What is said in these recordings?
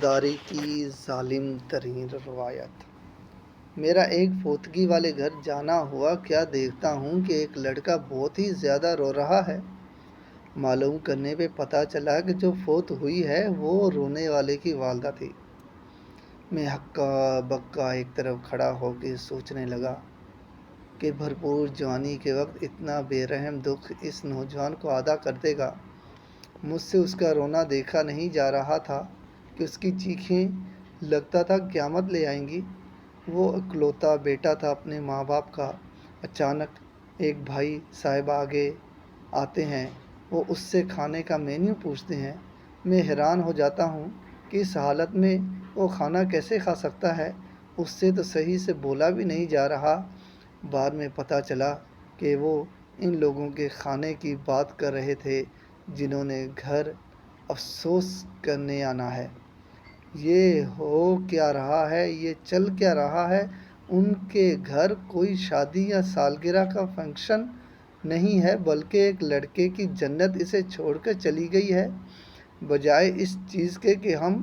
غداری کی ظالم ترین روایت۔ میرا ایک فوتگی والے گھر جانا ہوا، کیا دیکھتا ہوں کہ ایک لڑکا بہت ہی زیادہ رو رہا ہے۔ معلوم کرنے پہ پتہ چلا کہ جو فوت ہوئی ہے وہ رونے والے کی والدہ تھی۔ میں ہکا بکا ایک طرف کھڑا ہو کے سوچنے لگا کہ بھرپور جوانی کے وقت اتنا بے رحم دکھ اس نوجوان کو ادا کر دے گا۔ مجھ سے اس کا رونا دیکھا نہیں جا رہا تھا کہ اس کی چیخیں لگتا تھا قیامت لے آئیں گی۔ وہ اکلوتا بیٹا تھا اپنے ماں باپ کا۔ اچانک ایک بھائی صاحب آگے آتے ہیں، وہ اس سے کھانے کا مینیو پوچھتے ہیں۔ میں حیران ہو جاتا ہوں کہ اس حالت میں وہ کھانا کیسے کھا سکتا ہے، اس سے تو صحیح سے بولا بھی نہیں جا رہا۔ بعد میں پتہ چلا کہ وہ ان لوگوں کے کھانے کی بات کر رہے تھے جنہوں نے گھر افسوس کرنے آنا ہے۔ یہ ہو کیا رہا ہے، یہ چل کیا رہا ہے؟ ان کے گھر کوئی شادی یا سالگرہ کا فنکشن نہیں ہے، بلکہ ایک لڑکے کی جنت اسے چھوڑ کر چلی گئی ہے۔ بجائے اس چیز کے کہ ہم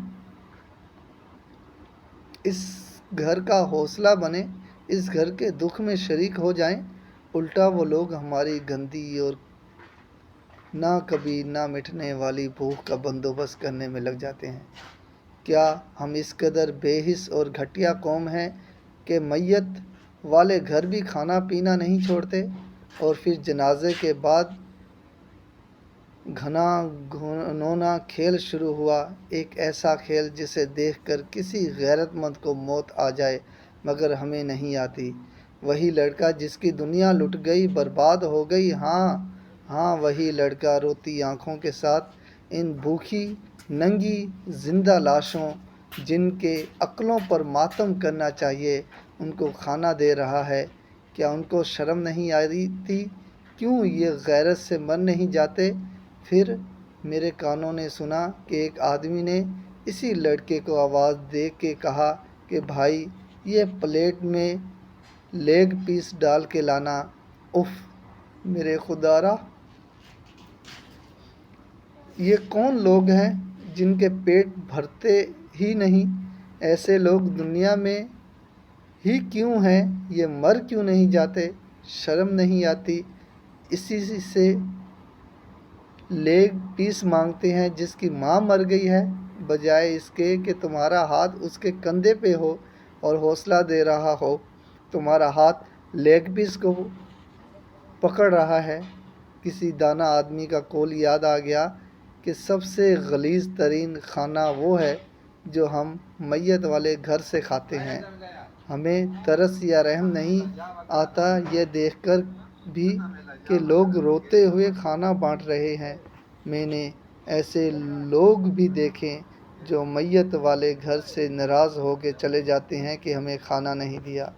اس گھر کا حوصلہ بنیں، اس گھر کے دکھ میں شریک ہو جائیں، الٹا وہ لوگ ہماری گندی اور نہ کبھی نہ مٹنے والی بھوک کا بندوبست کرنے میں لگ جاتے ہیں۔ کیا ہم اس قدر بے حس اور گھٹیا قوم ہیں کہ میت والے گھر بھی کھانا پینا نہیں چھوڑتے؟ اور پھر جنازے کے بعد گھنا گھنونا کھیل شروع ہوا، ایک ایسا کھیل جسے دیکھ کر کسی غیرت مند کو موت آ جائے مگر ہمیں نہیں آتی۔ وہی لڑکا جس کی دنیا لٹ گئی، برباد ہو گئی، ہاں وہی لڑکا روتی آنکھوں کے ساتھ ان بھوکی ننگی زندہ لاشوں جن کے عقلوں پر ماتم کرنا چاہیے ان کو کھانا دے رہا ہے۔ کیا ان کو شرم نہیں آتی؟ کیوں یہ غیرت سے مر نہیں جاتے؟ پھر میرے کانوں نے سنا کہ ایک آدمی نے اسی لڑکے کو آواز دے کے کہا کہ بھائی یہ پلیٹ میں لیگ پیس ڈال کے لانا۔ اف میرے خدا را! یہ کون لوگ ہیں جن کے پیٹ بھرتے ہی نہیں؟ ایسے لوگ دنیا میں ہی کیوں ہیں؟ یہ مر کیوں نہیں جاتے؟ شرم نہیں آتی؟ اسی سے لیگ پیس مانگتے ہیں جس کی ماں مر گئی ہے، بجائے اس کے کہ تمہارا ہاتھ اس کے کندھے پہ ہو اور حوصلہ دے رہا ہو، تمہارا ہاتھ لیگ پیس کو پکڑ رہا ہے۔ کسی دانا آدمی کا قول یاد آ گیا کہ سب سے غلیظ ترین کھانا وہ ہے جو ہم میت والے گھر سے کھاتے ہیں۔ ہمیں ترس یا رحم نہیں آتا یہ دیکھ کر بھی کہ لوگ روتے ہوئے کھانا بانٹ رہے ہیں۔ میں نے ایسے لوگ بھی دیکھے جو میت والے گھر سے ناراض ہو کے چلے جاتے ہیں کہ ہمیں کھانا نہیں دیا۔